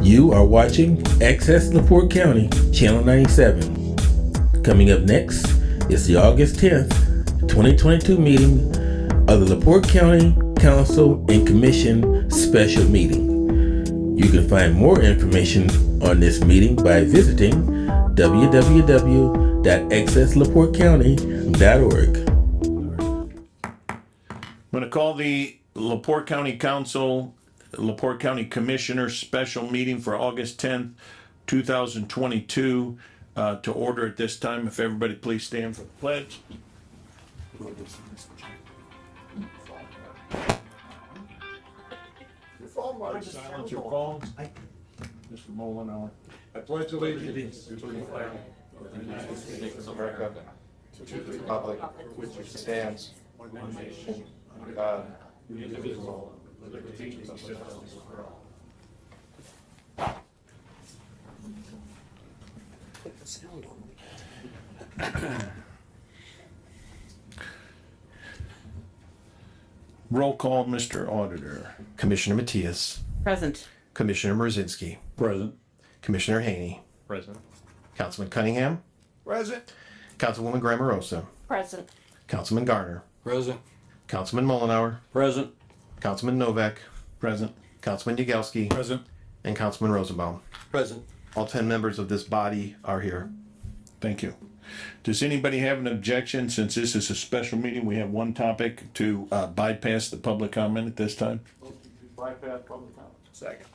You are watching Access LaPorte County, Channel 97. Coming up next is the August 10th, 2022 meeting of the LaPorte County Council and Commission Special Meeting. You can find more information on this meeting by visiting www.accesslaportecounty.org. I'm going to call the LaPorte County Council, LaPorte County Commissioner Special Meeting for August 10th, 2022 to order at this time. If everybody please stand for the pledge. Silence your phones. Mr. Mullenhour. I pledge allegiance to the flag of the United States of America, to the republic which stands one nation under God, indivisible, with liberty and justice for all. Roll call, Mr. Auditor. Commissioner Matias, Present. Commissioner Mrzinski, Present. Commissioner Haney, Present. Councilman Cunningham, Present. Councilwoman Grammarosa, Present. Councilman Garner, Present. Councilman Mullenhour, Present. Councilman Novak, Present. Councilman Yagelski, Present. and Councilman Rosenbaum. Present. All 10 members of this body are here. Thank you. Does anybody have an objection, since this is a special meeting, we have one topic, to bypass the public comment at this time? Bypass public comment. Second.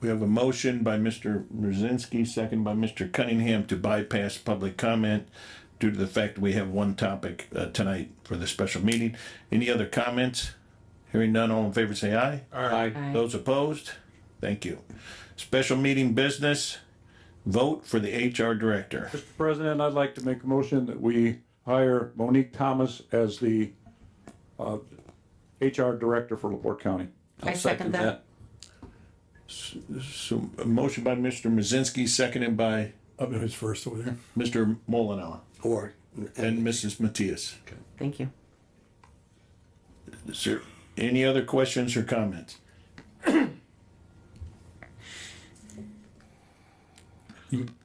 We have a motion by Mr. Mrzinski, second by Mr. Cunningham to bypass public comment due to the fact we have one topic tonight for the special meeting. Any other comments? Hearing none, all in favor say aye. Aye. Those opposed? Thank you. Special meeting business, vote for the HR director. Mr. President, I'd like to make a motion that we hire Monique Thomas as the HR Director for LaPorte County. I second that. So a motion by Mr. Mrzinski, seconded by Who's first over there? Mr. Mullenhour Or. and Mrs. Matias. Thank you. Is there any other questions or comments?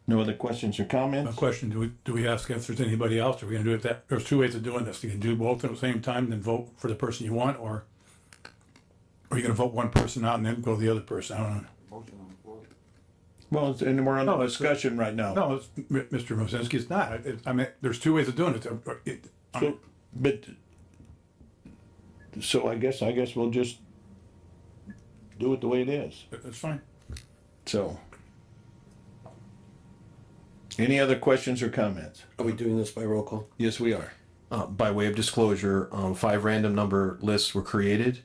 No other questions or A comments? question, do we ask if there's anybody else? Are we gonna do it that, there's two ways of doing this. You can do both at the same time and then vote for the person you want, or are you gonna vote one person out and then go to the other person? I don't know. Well, and we're on No, the it's- discussion right now. No, it's, Mr. Mosinski, it's not. I mean, there's two ways of doing it. So, but, so I guess we'll just do it the way it is. That's fine. So. Any other questions or comments? Are we doing this by roll call? Yes, we are. By way of disclosure, 5 random number lists were created,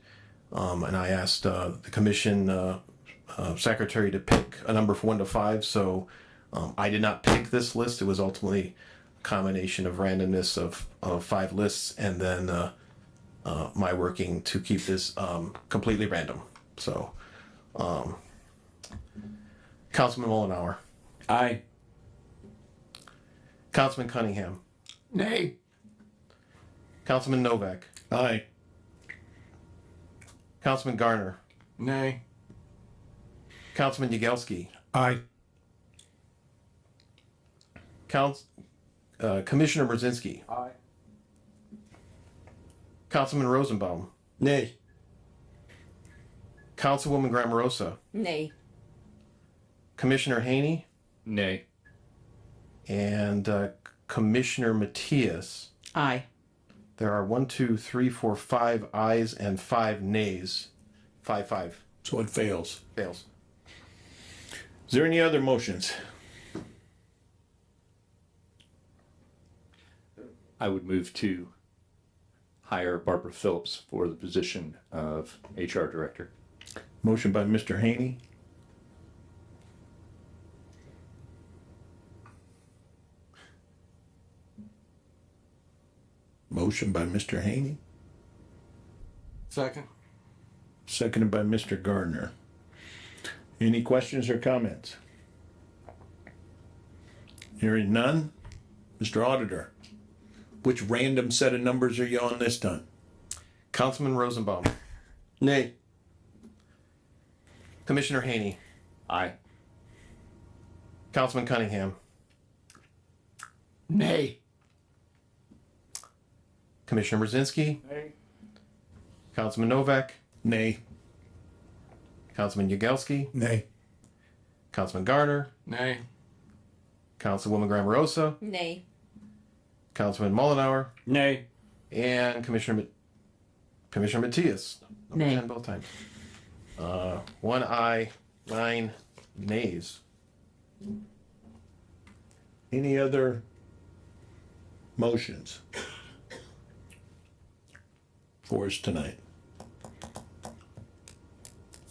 and I asked the commission secretary to pick a number from 1 to 5. So I did not pick this list. It was ultimately a combination of randomness of 5 lists, and then my working to keep this completely random. So, Councilman Mullenhour, Aye. Councilman Cunningham, Nay. Councilman Novak, Aye. Councilman Garner, Nay. Councilman Yagelski, Aye. Commissioner Mrzinski, Aye. Councilman Rosenbaum, Nay. Councilwoman Grammarosa, Nay. Commissioner Haney, Nay. and Commissioner Matias. Aye. There are 1, 2, 3, 4, 5 ayes and 5 nays. 5 So it fails. fails. Is there any other motions? I would move to hire Barbara Phillips for the position of HR Director. Motion by Mr. Haney. Motion by Mr. Haney, Second. seconded by Mr. Gardner. Any questions or comments? Hearing none. Mr. Auditor, which random set of numbers are you on this time? Councilman Rosenbaum, Nay. Commissioner Haney, Aye. Councilman Cunningham, Nay. Commissioner Brzezinski, Nay. Councilman Novak, Nay. Councilman Yagelski, Nay. Councilman Garner, Nay. Councilwoman Grammarosa, Nay. Councilman Mullenhour, Nay. and Commissioner Matias. Number Nay. 10 both times. 1 aye, 9 nays. Any other motions for us tonight?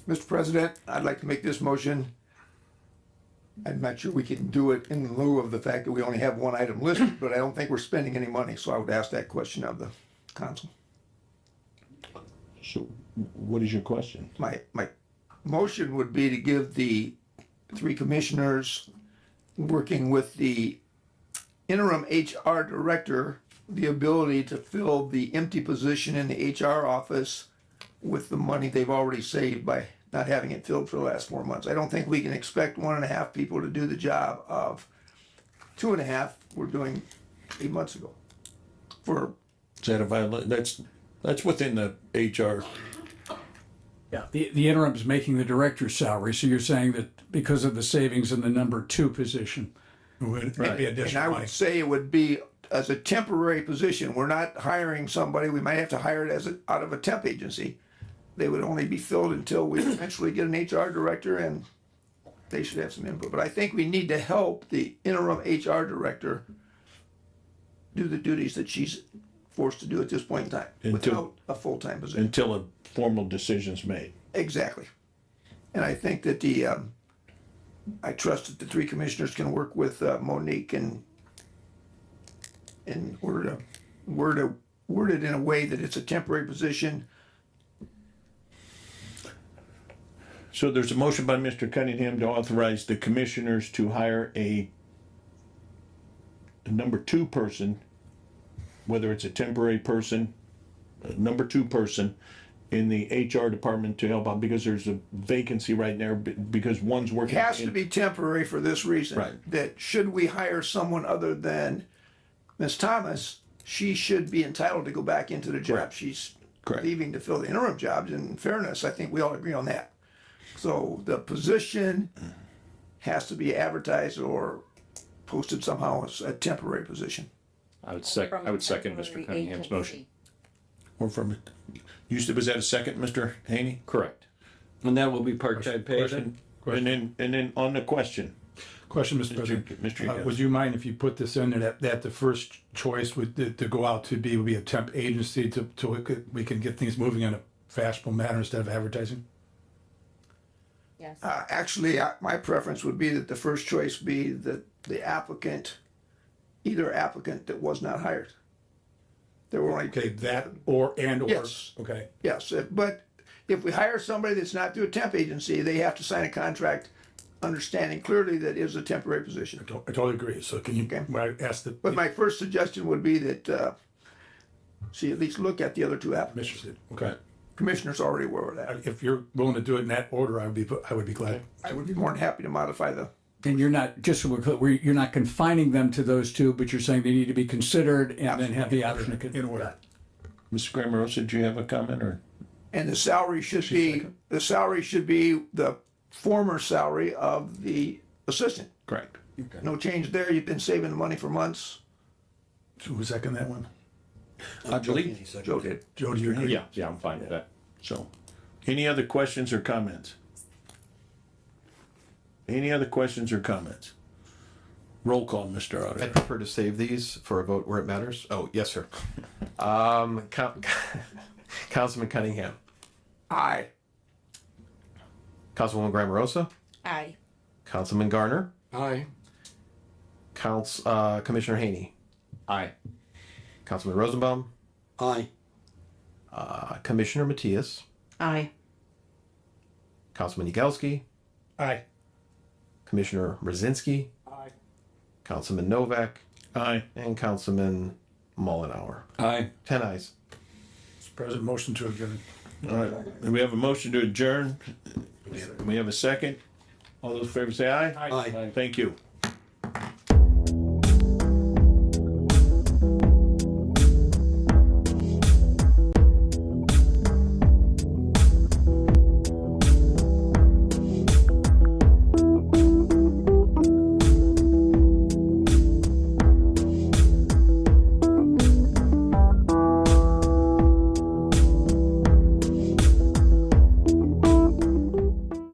Mr. President, I'd like to make this motion. I'm not sure we can do it in lieu of the fact that we only have one item listed, but I don't think we're spending any money, so I would ask that question of the council. So what is your question? My motion would be to give the three commissioners working with the interim HR director the ability to fill the empty position in the HR office with the money they've already saved by not having it filled for the last 4 months. I don't think we can expect 1.5 people to do the job of 2.5 we're doing 8 months ago. For Is that a violation? That's within the HR. Yeah, the interim's making the director's salary, so you're saying that because of the savings in the number 2 position, it would be and additional I money. would say it would be as a temporary position. We're not hiring somebody. We might have to hire it out of a temp agency. They would only be filled until we eventually get an HR director, and they should have some input. But I think we need to help the interim HR director do the duties that she's forced to do at this point in time without a full-time position. Until a formal decision's made. Exactly. And I think that I trust that the three commissioners can work with Monique and word it in a way that it's a temporary position. So there's a motion by Mr. Cunningham to authorize the commissioners to hire a number 2 person, whether it's a temporary person, a number 2 person in the HR department to help out because there's a vacancy right now because one's It working. has to be temporary for this reason. Right. That should we hire someone other than Ms. Thomas, she should be entitled to go back into the job. Correct. She's Correct. leaving to fill the interim jobs. In fairness, I think we all agree on that. So the position has to be advertised or posted somehow as a temporary position. I would second Mr. Cunningham's motion. Or from, was that a second, Mr. Haney? Correct. And that will be part-time pay then? And then on the question, Question, Mr. President. Mr. Yagowski. Would you mind if you put this in there that the first choice would to go out would be a temp agency to we can get things moving in a fashionable manner instead of advertising? Yes. Actually, my preference would be that the first choice be the applicant, either applicant that was not hired. There were only. Okay, that or. Yes. Okay. Yes, but if we hire somebody that's not through a temp agency, they have to sign a contract understanding clearly that it is a temporary position. I totally agree. So can you ask the But my first suggestion would be that she at least look at the other two applicants. commissioners? Okay. Commissioner's already aware of that. If you're willing to do it in that order, I would be glad. I would be more than happy to modify the, And you're not, just so we're clear, you're not confining them to those two, but you're saying they need to be considered and then have the option to. In order. Mr. Grammarosa, do you have a comment or? and the salary should be the former salary of the assistant. Correct. No change there. You've been saving the money for months. So who second that one? I believe. Joe did. Joe, do you agree? Yeah, I'm fine with that. So, any other questions or comments? Any other questions or comments? Roll call, Mr. Auditor. I'd prefer to save these for a vote where it matters. Oh, yes, sir. Councilman Cunningham. Aye. Councilwoman Grammarosa. Aye. Councilman Garner. Aye. Commissioner Haney. Aye. Councilman Rosenbaum. Aye. Commissioner Matias. Aye. Councilman Yagelski. Aye. Commissioner Brzezinski. Aye. Councilman Novak. Aye. And Councilman Mullenhour. Aye. 10 ayes. Mr. President, motion to adjourn. All right, we have a motion to adjourn. We have a second. All those in favor say aye. Aye. Thank you.